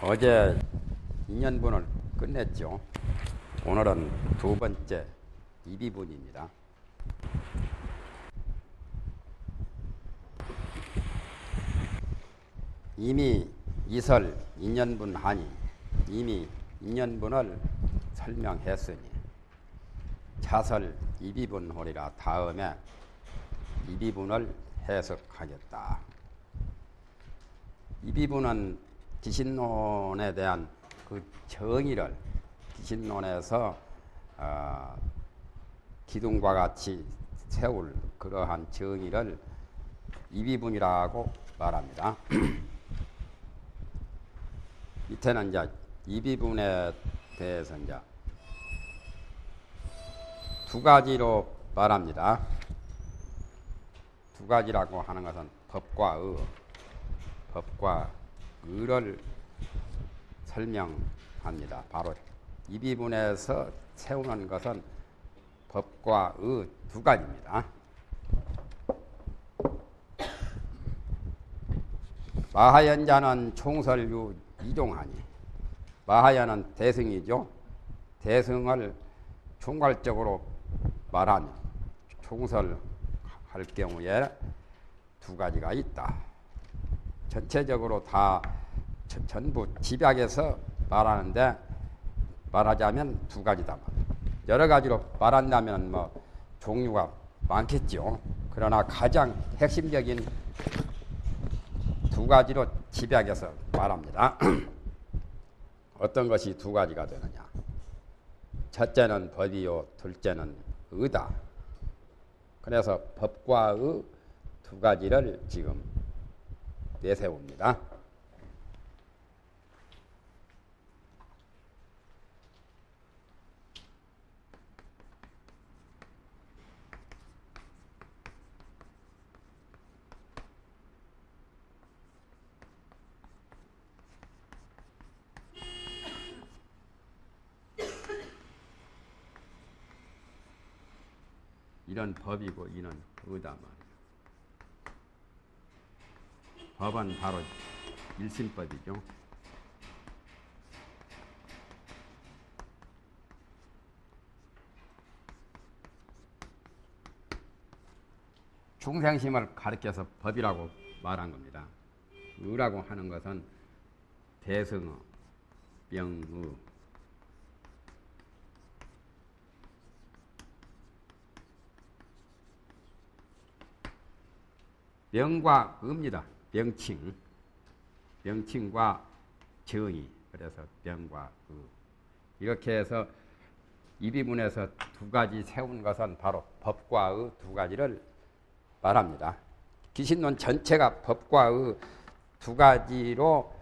어제 2년분을 끝냈죠. 오늘은 두 번째 2비분입니다. 이미 이설 2년분 하니 이미 2년분을 설명했으니 자설 2비분 하리라 다음에 2비분을 해석하겠다. 2비분은 기신론에 대한 그 정의를 기신론에서 기둥과 같이 세울 그러한 정의를 2비분이라고 말합니다. 밑에는 이제 2비분에 대해서 이제 두 가지로 말합니다. 두 가지라고 하는 것은 법과 의를 설명합니다. 바로 2비분에서 세우는 것은 법과 의 두 가지입니다. 마하연자는 총설유 이종하니 마하연은 대승이죠. 대승을 총괄적으로 말하면 총설할 경우에 두 가지가 있다. 전체적으로 다 전부 집약해서 말하자면 두 가지다. 여러 가지로 말한다면 종류가 많겠죠. 그러나 가장 핵심적인 두 가지로 집약해서 말합니다. 어떤 것이 두 가지가 되느냐? 첫째는 법이요, 둘째는 의다. 그래서 법과 의 두 가지를 지금 내세웁니다. 이런 법이고 이는 의다 말이에요. 법은 바로 일심법이죠. 중생심을 가리켜서 법이라고 말한 겁니다. 의라고 하는 것은 대승의, 명의, 명과 의입니다. 명칭과 정의. 그래서 명과 의. 이렇게 해서 2비분에서 두 가지 세운 것은 바로 법과 의 두 가지를 말합니다. 기신론 전체가 법과 의 두 가지로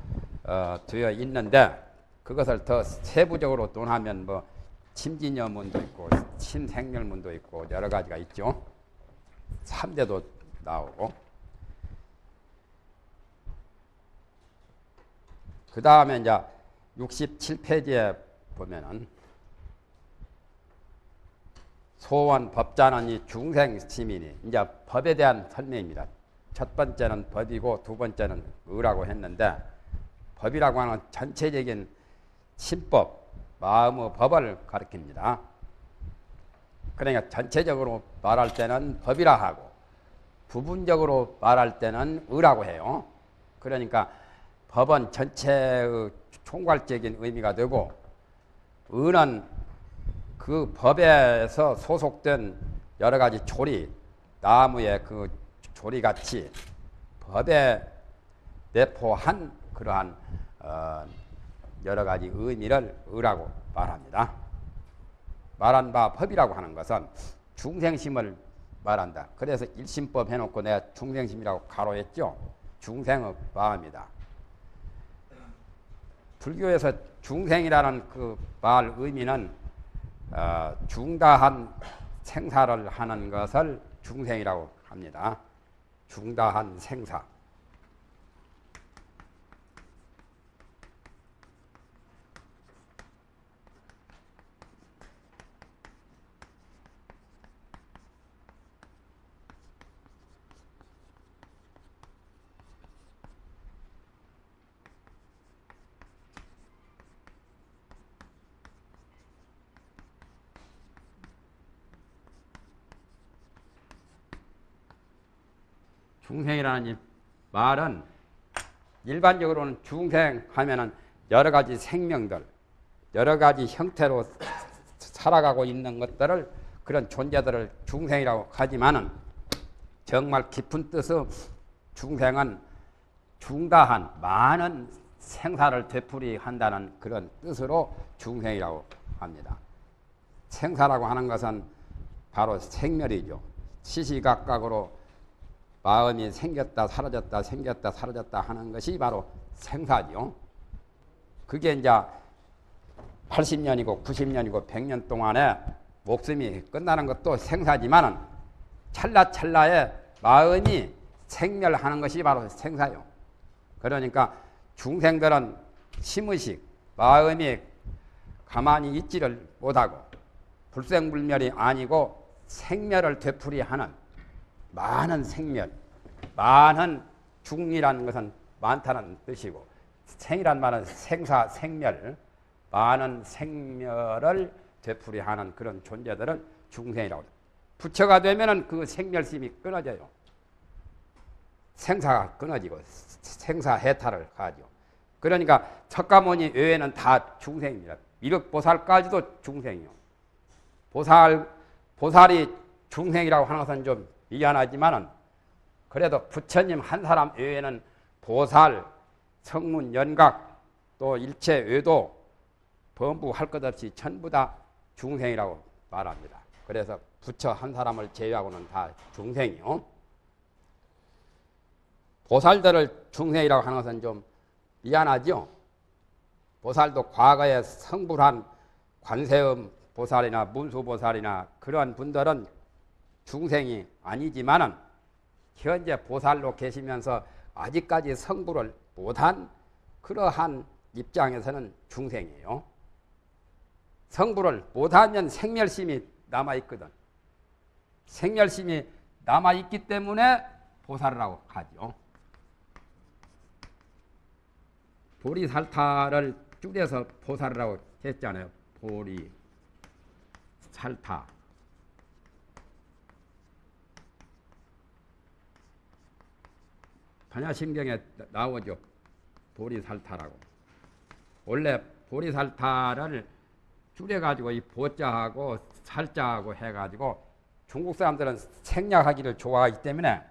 되어 있는데 그것을 더 세부적으로 논하면 침진여문도 있고 침생멸문도 있고 여러 가지가 있죠. 3대도 나오고 그 다음에 이제 67페이지에 보면은 소원 법자는 이 중생심이니 이제 법에 대한 설명입니다. 첫 번째는 법이고 두 번째는 의라고 했는데 법이라고 하는 전체적인 심법, 마음의 법을 가리킵니다. 그러니까 전체적으로 말할 때는 법이라 하고 부분적으로 말할 때는 의라고 해요. 그러니까 법은 전체의 총괄적인 의미가 되고 의는 그 법에서 소속된 여러 가지 조리, 나무의 그 조리같이 법에 내포한 그러한 여러 가지 의미를 의라고 말합니다. 말한 바 법이라고 하는 것은 중생심을 말한다. 그래서 일심법 해놓고 내가 중생심이라고 가로했죠. 중생의 마음이다. 불교에서 중생이라는 그 말 의미는 중다한 생사를 하는 것을 중생이라고 합니다. 중다한 생사. 중생이라는 이 말은 일반적으로는 중생 하면은 여러 가지 생명들, 여러 가지 형태로 살아가고 있는 것들을 그런 존재들을 중생이라고 하지만은 정말 깊은 뜻의 중생은 중다한 많은 생사를 되풀이한다는 그런 뜻으로 중생이라고 합니다. 생사라고 하는 것은 바로 생멸이죠. 시시각각으로 마음이 생겼다 사라졌다 생겼다 사라졌다 하는 것이 바로 생사죠. 그게 이제 80년이고 90년이고 100년 동안에 목숨이 끝나는 것도 생사지만은 찰나찰나에 마음이 생멸하는 것이 바로 생사요. 그러니까 중생들은 심의식 마음이 가만히 있지를 못하고 불생불멸이 아니고 생멸을 되풀이하는 많은 생멸, 많은 중이라는 것은 많다는 뜻이고 생이란 말은 생사, 생멸, 많은 생멸을 되풀이하는 그런 존재들을 중생이라고 합니다. 부처가 되면은 그 생멸심이 끊어져요. 생사가 끊어지고 생사해탈을 하죠. 그러니까 석가모니 외에는 다 중생입니다. 미륵보살까지도 중생이요. 보살이 중생이라고 하는 것은 좀 미안하지만은 그래도 부처님 한 사람 외에는 보살, 성문, 연각 또 일체 외도 범부 할 것 없이 전부 다 중생이라고 말합니다. 그래서 부처 한 사람을 제외하고는 다 중생이요. 보살들을 중생이라고 하는 것은 좀 미안하죠. 보살도 과거에 성불한 관세음 보살이나 문수보살이나 그러한 분들은 중생이 아니지만은 현재 보살로 계시면서 아직까지 성불을 못한 그러한 입장에서는 중생이에요. 성불을 못하면 생멸심이 남아있거든. 생멸심이 남아있기 때문에 보살이라고 하죠. 보리살타를 줄여서 보살이라고 했잖아요. 보리살타. 반야심경에 나오죠. 보리살타라고. 원래 보리살타를 줄여가지고 이 보자하고 살자하고 해가지고 중국 사람들은 생략하기를 좋아하기 때문에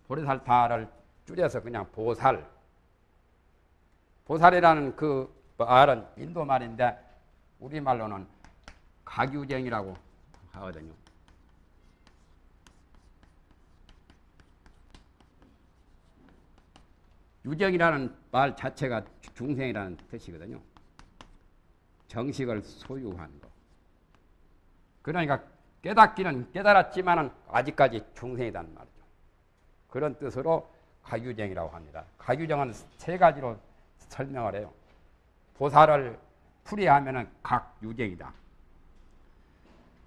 보리살타를 줄여서 그냥 보살. 보살이라는 그 말은 인도 말인데 우리말로는 가규정이라고 하거든요. 유정이라는 말 자체가 중생이라는 뜻이거든요. 정식을 소유한 거. 그러니까 깨닫기는 깨달았지만은 아직까지 중생이란 말이죠. 그런 뜻으로 가규정이라고 합니다. 가규정은 세 가지로 설명을 해요. 보살을 풀이하면은 각유정이다.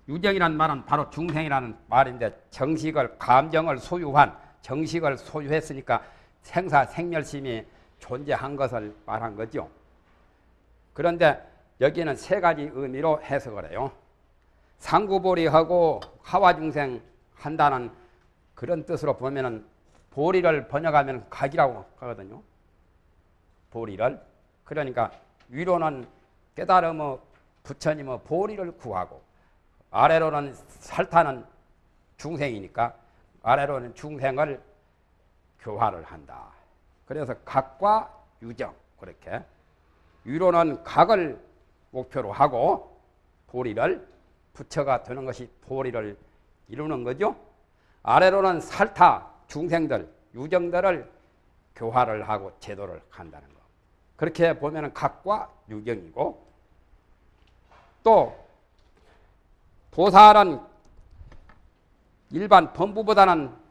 유정이란 말은 바로 중생이라는 말인데 정식을 감정을 소유한 정식을 소유했으니까 생사 생멸심이 존재한 것을 말한 거죠. 그런데 여기는 세 가지 의미로 해석을 해요. 상구보리하고 하와중생 한다는 그런 뜻으로 보면은 보리를 번역하면 각이라고 하거든요. 보리를. 그러니까 위로는 깨달음의 부처님의 보리를 구하고 아래로는 살타는 중생이니까 아래로는 중생을 교화를 한다. 그래서 각과 유정 그렇게 위로는 각을 목표로 하고 보리를 부처가 되는 것이 보리를 이루는 거죠. 아래로는 살타 중생들 유정들을 교화를 하고 제도를 한다는 거. 그렇게 보면은 각과 유정이고 또 보살은 일반 범부보다는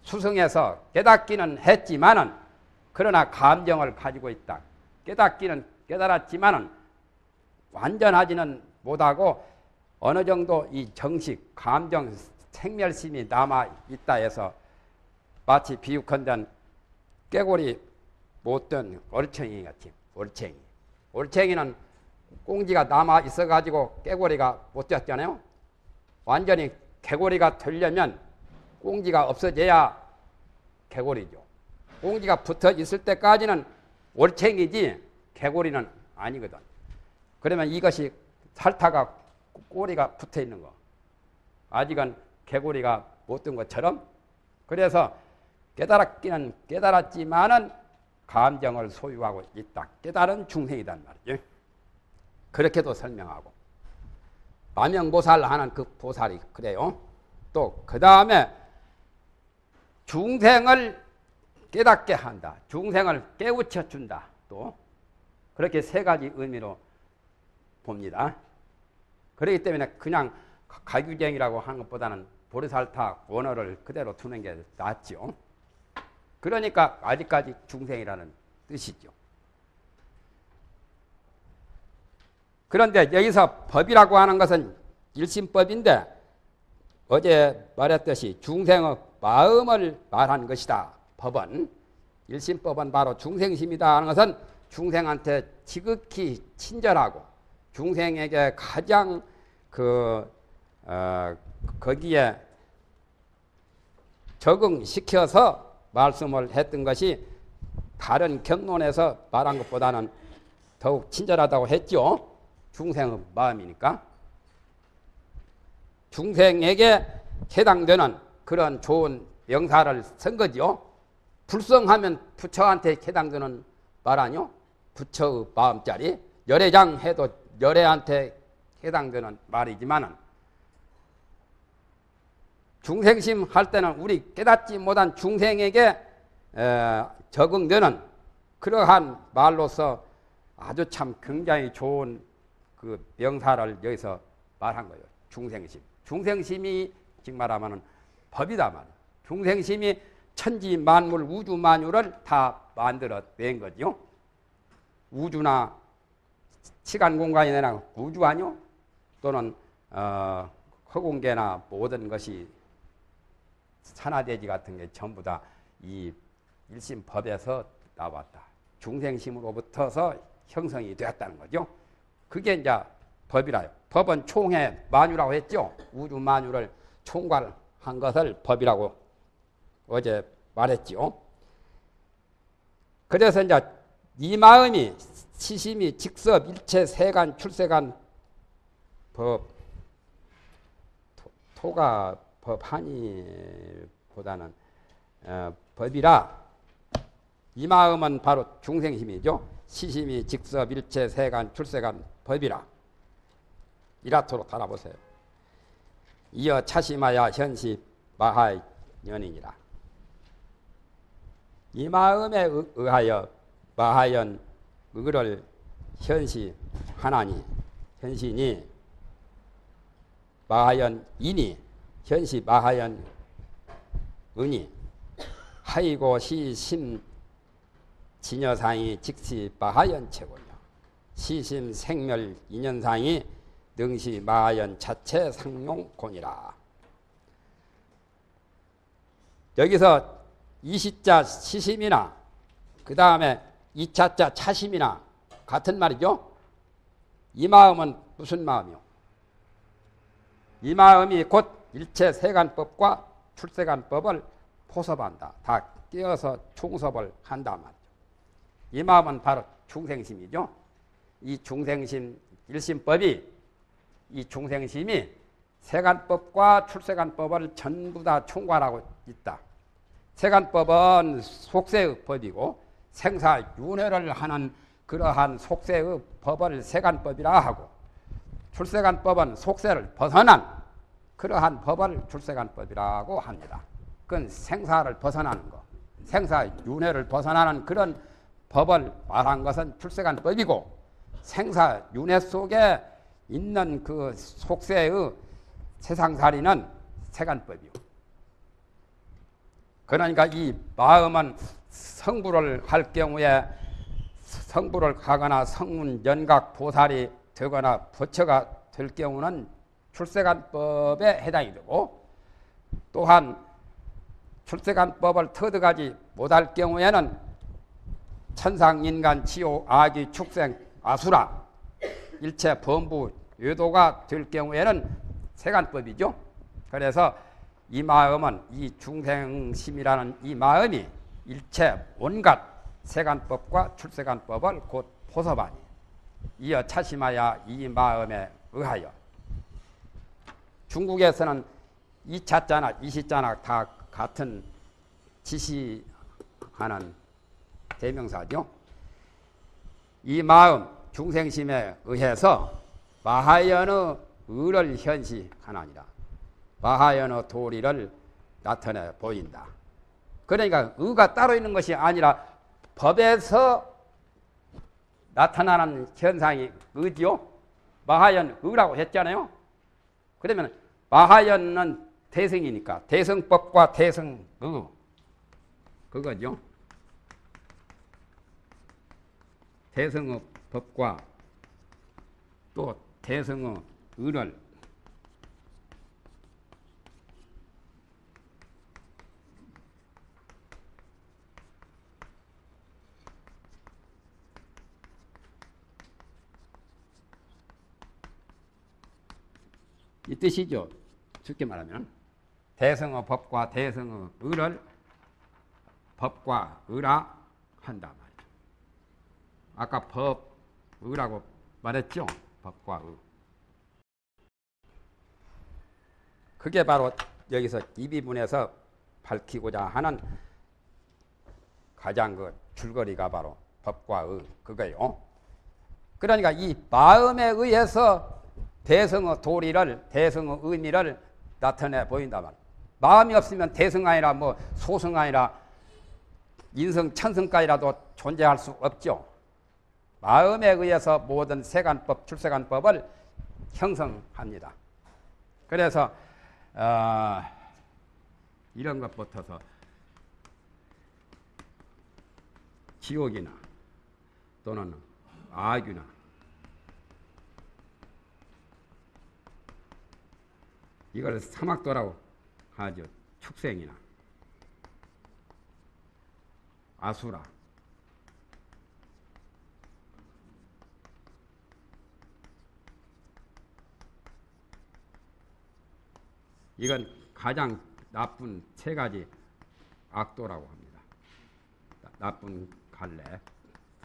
수승해서 깨닫기는 했지만은 그러나 감정을 가지고 있다. 깨닫기는 깨달았지만은 완전하지는 못하고 어느 정도 이 정식 감정 생멸심이 남아 있다 해서 마치 비유컨대 깨골이 못된 얼챙이 같이 얼챙이. 얼챙이는 꽁지가 남아 있어 가지고 깨골이가 못 됐잖아요. 완전히 개골이가 되려면 꽁지가 없어져야 개고리죠. 꽁지가 붙어 있을 때까지는 올챙이지 개고리는 아니거든. 그러면 이것이 살타가 꼬리가 붙어 있는 거. 아직은 개고리가 못 든 것처럼. 그래서 깨달았기는 깨달았지만은 감정을 소유하고 있다. 깨달은 중생이란 말이죠. 그렇게도 설명하고. 마명보살 하는 그 보살이 그래요. 또 그 다음에 중생을 깨닫게 한다. 중생을 깨우쳐 준다. 또 그렇게 세 가지 의미로 봅니다. 그렇기 때문에 그냥 가규쟁이라고 하는 것보다는 보리살타 원어를 그대로 두는 게 낫죠. 그러니까 아직까지 중생이라는 뜻이죠. 그런데 여기서 법이라고 하는 것은 일심법인데 어제 말했듯이 중생의 마음을 말한 것이다. 법은 일심법은 바로 중생심이다 하는 것은 중생한테 지극히 친절하고 중생에게 가장 거기에 적응시켜서 말씀을 했던 것이 다른 경론에서 말한 것보다는 더욱 친절하다고 했죠. 중생의 마음이니까. 중생에게 해당되는 그런 좋은 명사를 쓴 거죠. 불성하면 부처한테 해당되는 말 아니요? 부처의 마음자리. 열애장 해도 열애한테 해당되는 말이지만은 중생심 할 때는 우리 깨닫지 못한 중생에게 적응되는 그러한 말로서 아주 참 굉장히 좋은 그 명사를 여기서 말한 거예요. 중생심. 중생심이 즉 말하면 법이다 말이에요. 중생심이 천지 만물 우주 만유를 다 만들어 낸 거죠. 우주나 시간 공간이 되나 우주 아니요? 또는 허공계나 모든 것이 산하대지 같은 게 전부 다 이 일심법에서 나왔다. 중생심으로부터서 형성이 되었다는 거죠. 그게 이제 법이라요. 법은 총회 만유라고 했죠. 우주 만유를 총괄한 것을 법이라고 어제 말했죠. 그래서 이제 이 마음이 시심이 직섭 일체 세간 출세간 법 토가 법하니보다는 법이라 이 마음은 바로 중생심이죠. 시심이 직섭 일체 세간 출세간 법이라 이라토로 달아보세요. 이어 차심하야 현시 마하연이니라. 이 마음에 의하여 마하연 의를 현시 하나니 현시니 마하연이니 현시 마하연 은이 하이고 시심 진여상이 직시 마하연 최고냐. 시심 생멸 인연상이 능시 마하연 자체 상용곤이라. 여기서 이시자 시심이나 그 다음에 이차자 차심이나 같은 말이죠. 이 마음은 무슨 마음이요? 이 마음이 곧 일체 세간법과 출세간법을 포섭한다. 다 끼어서 총섭을 한다 말이죠. 이 마음은 바로 중생심이죠. 이 중생심 일심법이 이 중생심이 세간법과 출세간법을 전부 다 총괄하고 있다. 세간법은 속세의 법이고 생사윤회를 하는 그러한 속세의 법을 세간법이라 하고 출세간법은 속세를 벗어난 그러한 법을 출세간법이라고 합니다. 그건 생사를 벗어나는 거, 생사윤회를 벗어나는 그런 법을 말한 것은 출세간법이고 생사윤회 속에 있는 그 속세의 세상살이는 세간법이요. 그러니까 이 마음은 성불을 할 경우에 성불을 하거나 성문 연각 보살이 되거나 부처가 될 경우는 출세간법에 해당이 되고 또한 출세간법을 터득하지 못할 경우에는 천상, 인간, 지옥, 아기, 축생, 아수라 일체 범부, 외도가 될 경우에는 세간법이죠. 그래서 이 마음은 이 중생심이라는 이 마음이 일체 온갖 세간법과 출세간법을 곧 포섭하니 이어 차심하여 이 마음에 의하여 중국에서는 이 자자나 이 시자나 다 같은 지시하는 대명사죠. 이 마음 중생심에 의해서 마하연의 의를 현시하나니라. 마하연의 도리를 나타내 보인다. 그러니까 의가 따로 있는 것이 아니라 법에서 나타나는 현상이 의지요. 마하연 의라고 했잖아요. 그러면 마하연은 대승이니까 대승법과 대승의 그거죠. 대승의 법과 또 대승의 의를 이 뜻이죠. 쉽게 말하면 대승의 법과 대승의 의를 법과 의라 한다 말이죠. 아까 법, 의라고 말했죠. 법과 의. 그게 바로 여기서 이 비문에서 밝히고자 하는 가장 그 줄거리가 바로 법과 의 그거예요. 그러니까 이 마음에 의해서 대승의 도리를, 대승의 의미를 나타내 보인다 말. 마음이 없으면 대승 아니라 뭐 소승 아니라 인성 천승까지라도 존재할 수 없죠. 마음에 의해서 모든 세간법, 출세간법을 형성합니다. 그래서 이런 것부터서 지옥이나 또는 악유나 이걸 사막도라고 하죠. 축생이나 아수라 이건 가장 나쁜 세 가지 악도라고 합니다. 나쁜 갈래,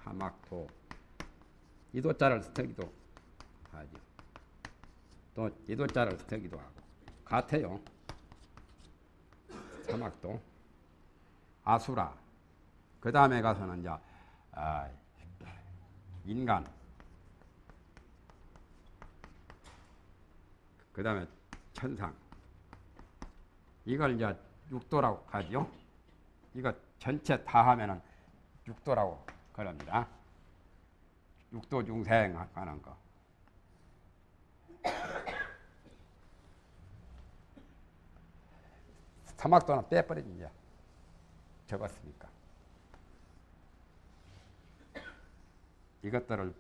사막도, 이도자를 쓰기도 하죠. 또 이도자를 쓰기도 하고 같아요. 사막도, 아수라, 그 다음에 가서는 이제 인간, 그 다음에 천상. 이걸 이제 육도라고 하죠. 이거 전체 다 하면은 육도라고 그럽니다. 육도 중생 하는 거. 사막도는 빼버리지 이제 적었으니까. 이것들을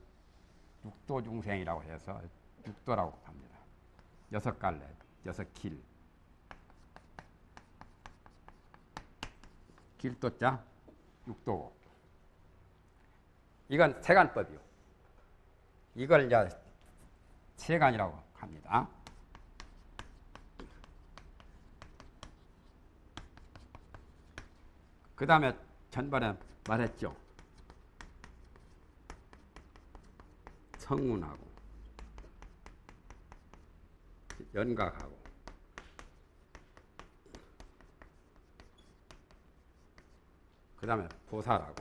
육도 중생이라고 해서 육도라고 합니다. 6갈래, 6길. 길도자, 육도고. 이건 세간법이요. 이걸 이제 세간이라고 합니다. 그 다음에 전번에 말했죠. 성운하고 연각하고 그 다음에 보살하고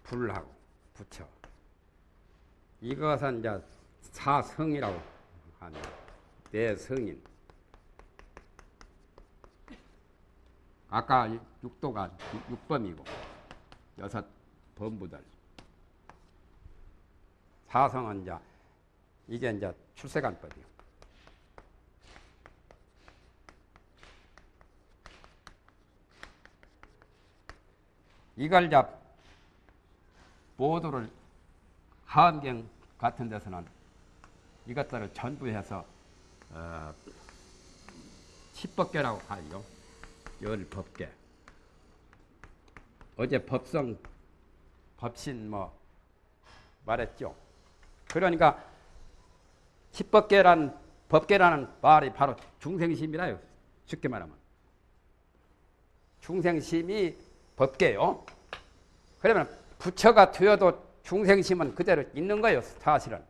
불하고 부처. 이것은 이제 사성이라고 합니다. 대성인. 아까 육도가 육범이고 6범부들. 사성은 이제 이게 이제 출세간법이요. 이걸 이제 모두를 하엄경 같은 데서는 이것들을 전부 해서 10법계라고 하죠. 10법계. 어제 법성, 법신 뭐 말했죠. 그러니까 10법계란 법계라는 말이 바로 중생심이라요. 쉽게 말하면 중생심이 법계요. 그러면 부처가 되어도 중생심은 그대로 있는 거예요. 사실은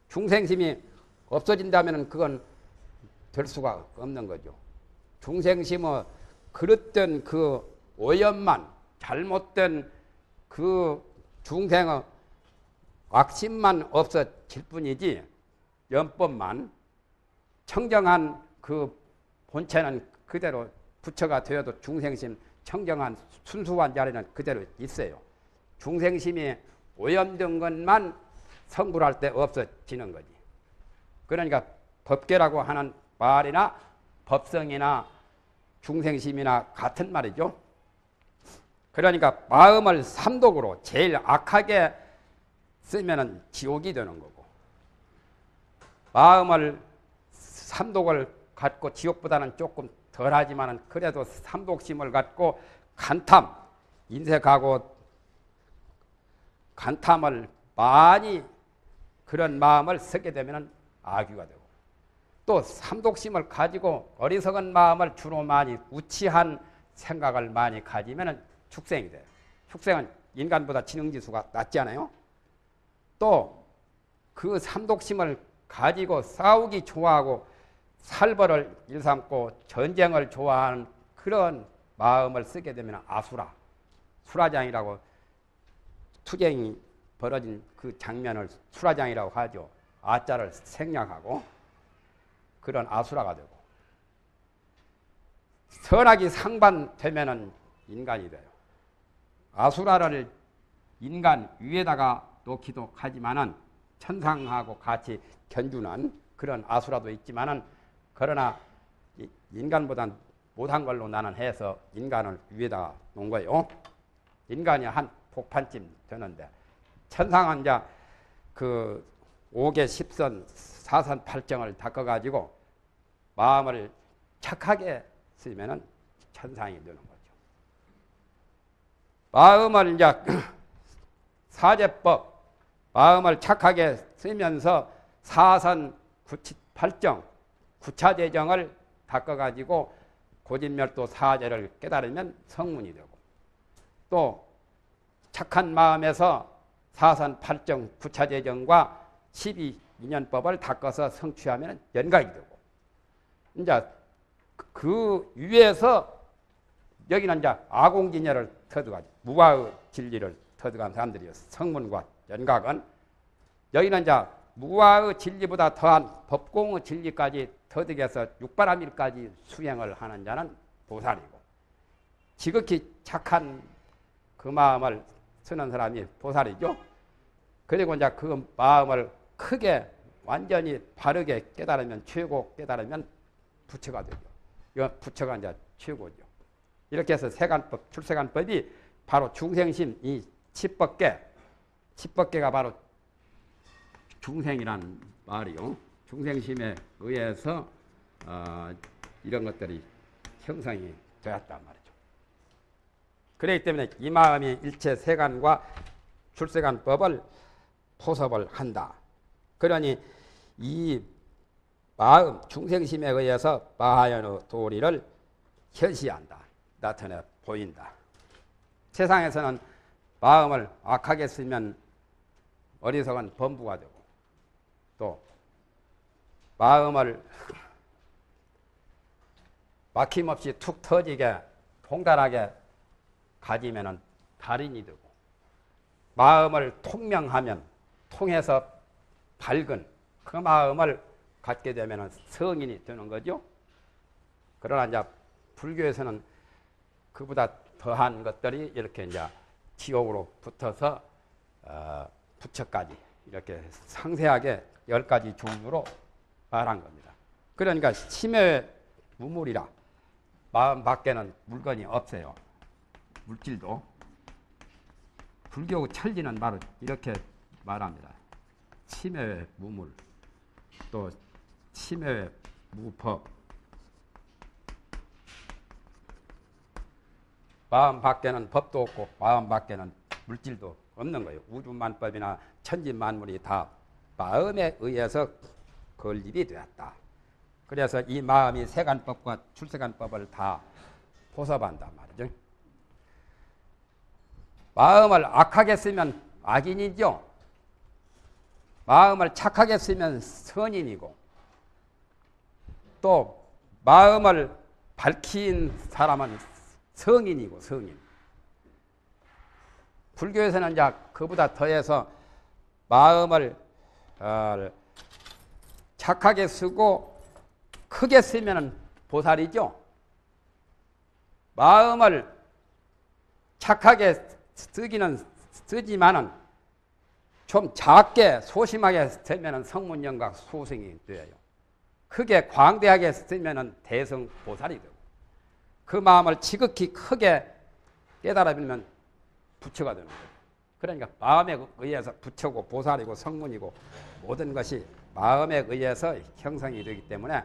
중생심이 없어진다면 그건 될 수가 없는 거죠. 중생심의 그릇된 그 오염만, 잘못된 그 중생의 악심만 없어질 뿐이지 연법만 청정한 그 본체는 그대로 부처가 되어도 중생심 청정한 순수한 자리는 그대로 있어요. 중생심이 오염된 것만 성불할 때 없어지는 거지. 그러니까 법계라고 하는 말이나 법성이나 중생심이나 같은 말이죠. 그러니까 마음을 삼독으로 제일 악하게 쓰면은 지옥이 되는 거고, 마음을 삼독을 갖고 지옥보다는 조금 덜하지만은 그래도 삼독심을 갖고 간탐, 인색하고 간탐을 많이 그런 마음을 쓰게 되면은 악유가 되고, 또 삼독심을 가지고 어리석은 마음을 주로 많이 우치한 생각을 많이 가지면은 축생이 돼요. 축생은 인간보다 지능지수가 낮지 않아요? 또 그 삼독심을 가지고 싸우기 좋아하고 살벌을 일삼고 전쟁을 좋아하는 그런 마음을 쓰게 되면 아수라, 수라장이라고 투쟁이 벌어진 그 장면을 수라장이라고 하죠. 아자를 생략하고 그런 아수라가 되고, 선악이 상반되면은 인간이 돼요. 아수라를 인간 위에다가 놓기도 하지만은 천상하고 같이 견주는 그런 아수라도 있지만은, 그러나 인간보단 못한 걸로 나는 해서 인간을 위에다가 놓은 거예요. 인간이 한 복판쯤 되는데, 천상은 이제 그 5개 10선 4선 8정을 닦아가지고 마음을 착하게 쓰면은 천상이 되는 거죠. 마음을 이제 사제법, 마음을 착하게 쓰면서 4선 8정, 구차재정을 닦아가지고 고진멸도 사제를 깨달으면 성문이 되고, 또 착한 마음에서 4선 8정 구차재정과 12인연법을 닦아서 성취하면 연각이 되고, 이제 그 위에서 여기는 이제 아공진여를 터득하지, 무아의 진리를 터득한 사람들이요. 성문과 연각은 여기는 이제 무아의 진리보다 더한 법공의 진리까지 터득해서 육바라밀까지 수행을 하는 자는 보살이고, 지극히 착한 그 마음을 쓰는 사람이 보살이죠. 그리고 이제 그 마음을 크게 완전히 바르게 깨달으면, 최고 깨달으면 부처가 되죠. 이건 부처가 이제 최고죠. 이렇게 해서 세간법, 출세간법이 바로 중생심, 이 칩법계가 바로 중생이란 말이요. 중생심에 의해서 이런 것들이 형성이 되었단 말이죠. 그렇기 때문에 이 마음이 일체 세간과 출세간법을 포섭을 한다. 그러니 이 마음, 중생심에 의해서 마하연의 도리를 현시한다. 나타내 보인다. 세상에서는 마음을 악하게 쓰면 어리석은 범부가 되고, 또 마음을 막힘없이 툭 터지게 통달하게 가지면 달인이 되고, 마음을 통명하면 통해서 밝은 그 마음을 갖게 되면 성인이 되는 거죠. 그러나 이제 불교에서는 그보다 더한 것들이 이렇게 이제 지옥으로 붙어서 부처까지 이렇게 상세하게 10가지 종류로 말한 겁니다. 그러니까 심해 무물이라, 마음 밖에는 물건이 없어요. 물질도. 불교 천리는 바로 이렇게 말합니다. 심해 무물, 또 심해 무법. 마음 밖에는 법도 없고 마음 밖에는 물질도 없는 거예요. 우주만법이나 천지만물이 다 마음에 의해서 건립이 되었다. 그래서 이 마음이 세간법과 출세간법을 다 포섭한단 말이죠. 마음을 악하게 쓰면 악인이죠. 마음을 착하게 쓰면 선인이고, 또 마음을 밝힌 사람은 성인이고 성인. 불교에서는 이제 그보다 더해서 마음을 착하게 쓰고 크게 쓰면 보살이죠. 마음을 착하게 쓰기는 쓰지만은 좀 작게 소심하게 쓰면 성문영각 소승이 돼요. 크게 광대하게 쓰면 대성 보살이 되고, 그 마음을 지극히 크게 깨달아버리면 부처가 되는 거예요. 그러니까 마음에 의해서 부처고 보살이고 성문이고 모든 것이 마음에 의해서 형성이 되기 때문에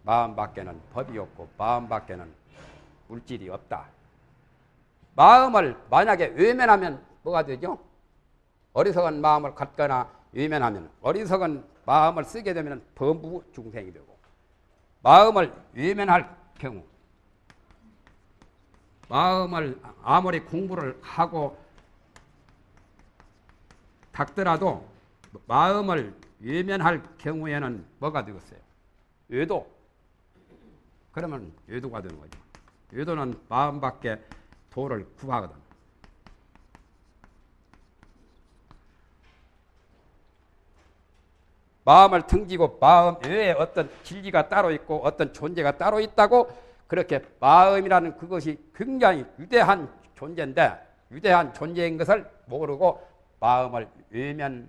마음 밖에는 법이 없고 마음 밖에는 물질이 없다. 마음을 만약에 외면하면 뭐가 되죠? 어리석은 마음을 갖거나 외면하면, 어리석은 마음을 쓰게 되면 범부 중생이 되고, 마음을 외면할 경우, 마음을 아무리 공부를 하고 닦더라도 마음을 외면할 경우에는 뭐가 되겠어요? 외도. 그러면 외도가 되는 거죠. 외도는 마음 밖에 도를 구하거든. 마음을 등지고 마음 외에 어떤 진리가 따로 있고 어떤 존재가 따로 있다고, 그렇게 마음이라는 그것이 굉장히 위대한 존재인데, 위대한 존재인 것을 모르고 마음을 외면할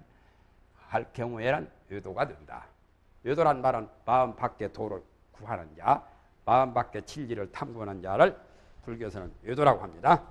경우에는 외도가 된다. 외도란 말은 마음 밖에 도를 구하는 자, 마음 밖에 진리를 탐구하는 자를 불교에서는 외도라고 합니다.